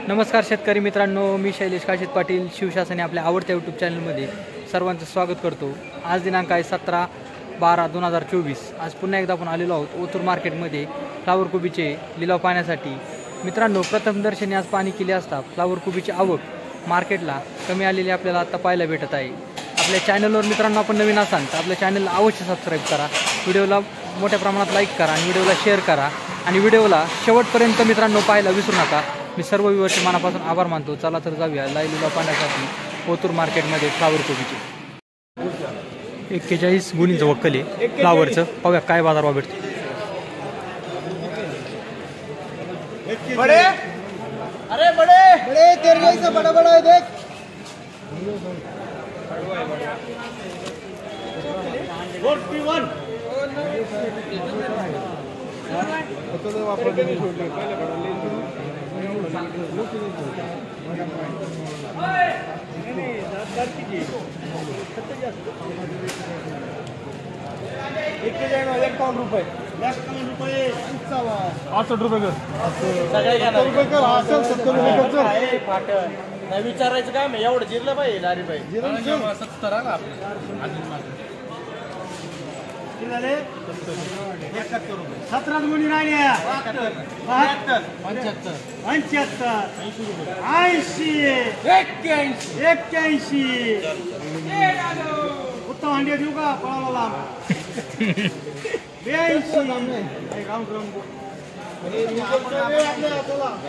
नमस्कार शेतकरी मित्रांनो, मी शैलेश काशीत पाटील शिवशासन आपल्या आवडत्या यूट्यूब चॅनलमध्ये सर्वांचं स्वागत करतो। आज दिनांक आहे 17/12/2024। आज पुन्हा एकदा आपण आलेलो आहोत ओतूर मार्केटमध्ये फ्लावर कोबीचे लिलाव पाहण्यासाठी। मित्रांनो, प्रथम दर्शनी आज पाणी केले असता फ्लावर कोबीची आवक मार्केटला कमी आलेली आपल्याला आता पाहायला भेटत आहे। आपल्या चॅनलवर मित्रांनो आपण नवीन असाल तर आपल्या चॅनलला अवश्य सबस्क्राईब करा, व्हिडिओला मोठ्या प्रमाणात लाईक करा आणि व्हिडिओला शेअर करा आणि व्हिडिओला शेवटपर्यंत मित्रांनो पाहायला विसरू नका। मी सर्व व्ह्यूअर्सचे मनापासून आभार मानतो। चला तर जाऊया लाईव्ह लिलाव पाहण्यासाठी ओतूर मार्केटमध्ये फ्लावर कोबीचे 41 गुणीचं वक्कल आहे फ्लावरचं। पाहूया काय बाजारभाव भेटतो। बड़े अरे बड़े बड़े तेरे जैसा बड़ा बड़ा है देख। ₹51 नाही विचारायचं काय मी एवढं जिरलं पाहिजे लारी पाहिजे 70 आला आपल्या 17 गुणी राहिल्या 72 75 80 81 उत्तम हंड्या देऊ का पळाला लांब 82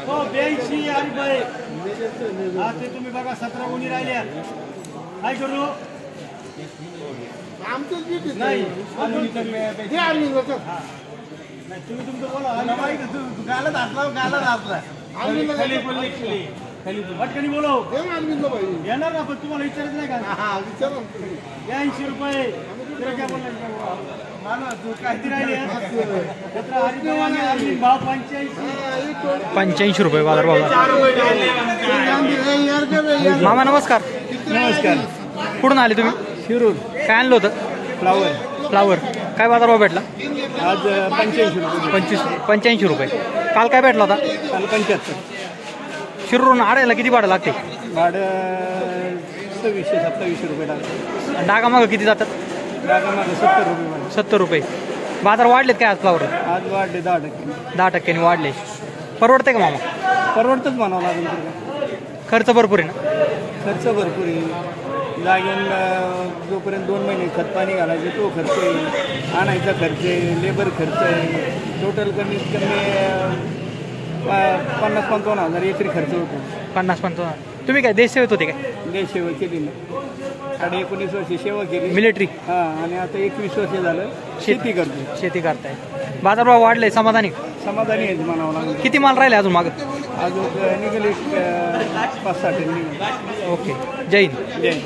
हो 82 आणि बाई हा ते तुम्ही बघा 17 गुणी राहिल्या काय करू नाही तुम्ही तुमचं बोला गाला घातला पटकनी बोलो येणार ना पण तुम्हाला विचारत नाही का ₹82 काहीतरी राहिले भाव 85 बाजारभाव। मामा नमस्कार। नमस्कार। कुठून आले तुम्ही? शिरूर। काय आणलं होतं? फ्लावर काय बाजारभाव भेटला? आज 85 रुपये। काल काय भेटला होता? काल 75। शिरूरून आडायला किती भाडं लागते? भाडं 26-27 रुपये लागते। डागामागं किती जातात? डागामागं 70 रुपये। 70 रुपये। बाजार वाढलेत काय आज फ्लावर? आज वाढले 10% वाढले। परवडते का मामा? परवडतच म्हणावं लागेल। खर्च भरपूर आहे ना? खर्च भरपूर आहे। लागेल जोपर्यंत 2 महिने खत पाणी घालायचे तो खर्च आहे, आणायचा खर्च आहे, लेबर खर्च आहे, टोटल कमीत कमी 50-55 हजार एकरी खर्च होतो। 50-55। तुम्ही काय देश सेवेत होते काय? देश सेवा केली ना, 19 वर्ष सेवा केली मिलिटरी। हां, आणि आता 21 वर्ष झालं शेती करतो। शेती करताय। बाजारभाव वाढले, समाधानी आहे म्हणावं लागेल। किती माल राहिले अजून मागं? अजून निघाले 5-6 टन निघाले। ओके, जय हिंद। जय हिंद।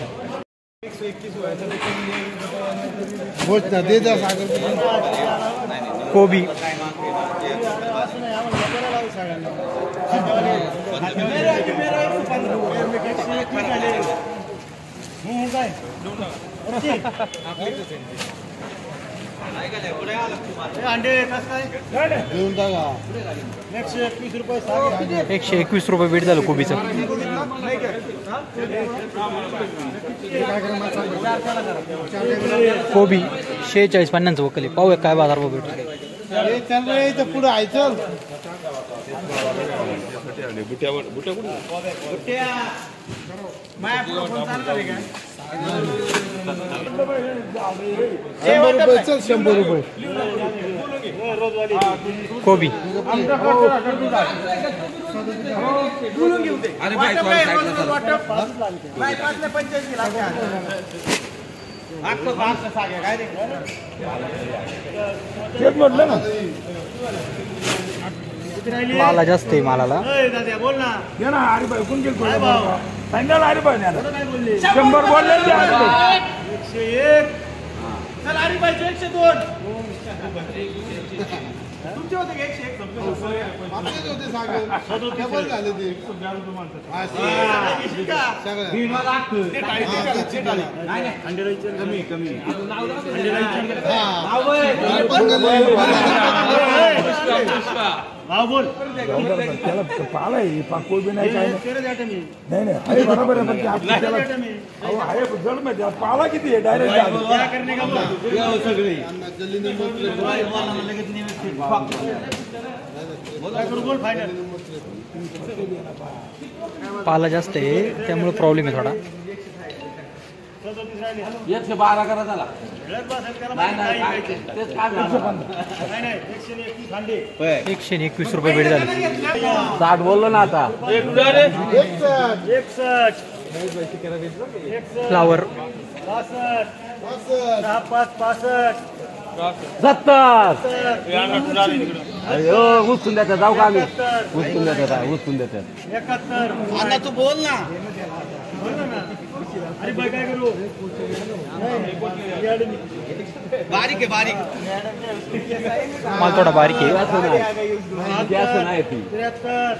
कोबी अंडे घेऊन टाका 121 रुपये। 121 रुपये वेट झालं कोबीचं। कोबी 46-50 वकले। पाहूया काय बाजारभाव भेटतो। पुढे आहे चल ₹100 रुपये। कोबी माला जास्त आहे मालाला। बोल ना हरिभाई कोण गेल 100 बोलले 101 चल हरिभाई 102 तुमचे होते 101 आपलेच होते सागर डबल झाले ते 111 रुपये मानतात। त्याला पाला आहे पाकोळ बी नाही काय नाही नाही आहे बरोबर आहे पण ते आपण त्याला अहो आहे जड माहिती पाला किती आहे डायरेक्ट पाला जास्त आहे त्यामुळे प्रॉब्लेम आहे थोडा. 112 करा त्याला. तेच काय 121 रुपये भेट झाले. 60 बोललो ना आता. फ्लावर 70. अयो उचलून देतात जाऊ का आम्ही उचलून देतात उचलून देतात. तू बोल ना. बारीक आहे बारीक. माल थोडा बारीक आहे. गॅस नाही ती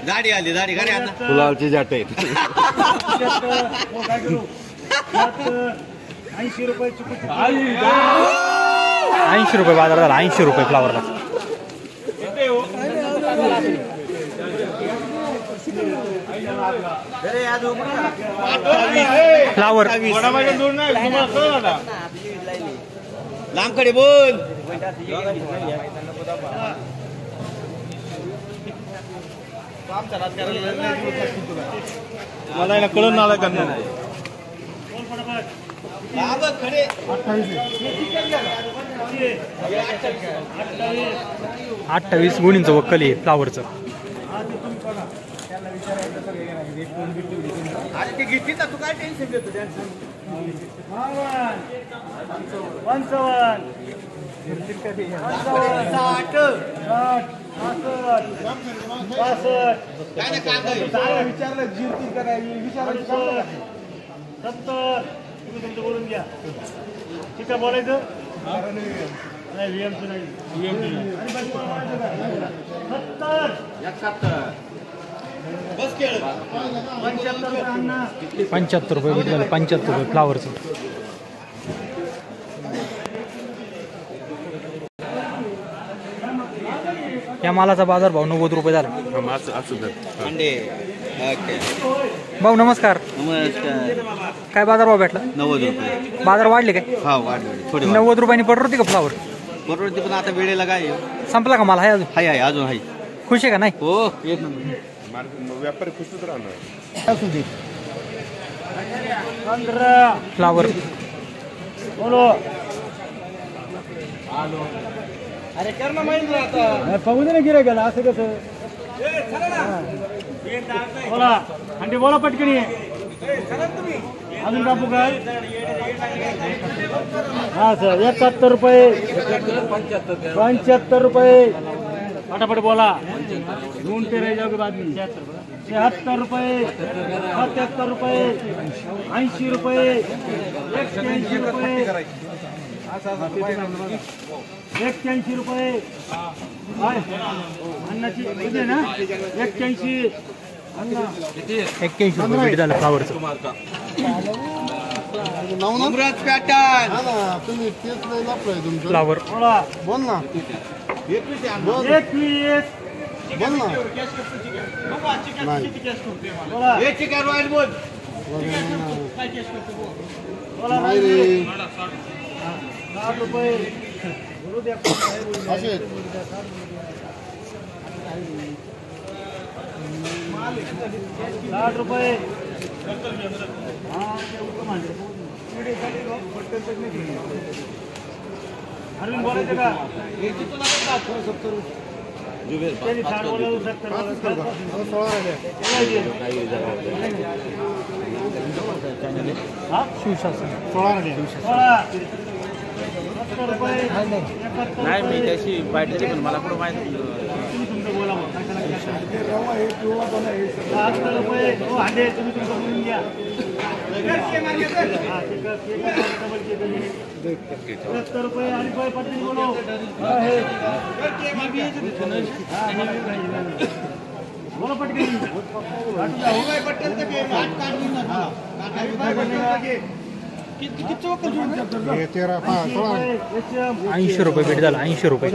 गाडी आली गाडी गाडी आणा. फुलावरची जाट आहेत. 80 रुपये 80 रुपये बाजार झाला. 80 रुपये फ्लावरला. फ्लावर लांबकडे बोल. मला कळून आला का 28 गुणींचं वक्कल आहे फ्लावरचं. ते घेतली ना तू काय टेन्शन घेतो. 70 तुम्ही तुमचं बोलून घ्या. ठीक आहे बोलायचं नाही. VMC नाही 70 बस केलं. 75 रुपये भेट झाले. 75 रुपये फ्लावरचं. या मालाचा बाजारभाव 90 रुपये झाला. भाऊ नमस्कार. नमस्कार. काय बाजारभाव भेटला? 90 रुपये. बाजार वाढले काय? हा वाढले थोडे. 90 रुपयांनी पडत होती का फ्लावर? बरोबर पण आता वेळेला काय संपला का माल? आहे अजून? हाय अजून हाय. खुश आहे का नाही? हो एक नंबर. व्यापारी खुशच राहणार. फ्लावर बोलो. अरे कर ना महिंद्रा आता. पाहू दे ना गिऱ्हाईक गेला असं कसं. बोला आणि बोला पटकनी. अजून कापू काय? हा सर 71 रुपये 75 रुपये. फटाफट बोला. दोन पे रह जाओगे बाद में. 76 रुपये 77 रुपये 80 रुपये 81 रुपये 81 रुपये. अन्नाची किती ना 81. 81 रुपये भेट झालं फ्लावरचं. अमराज पॅटर्न. फ्लावर बोल ना. 21 बोल ना. हे चिकन रॉयल बोल. बोला 60 रुपये. बोलू द्या. 60 रुपये. अरविंद बोलायचं का? शिवशासन. नाही मी त्याची पाहिजे पण मला कुठं माहिती. तुमचं बोला मग. 70 रुपये. हो हांडे तुम्ही तुमचं बोलून घ्या. 70 रुपये आणि पटकन बोलो. बोला पटकन. 80 रुपये भेट झाला. 80 रुपये.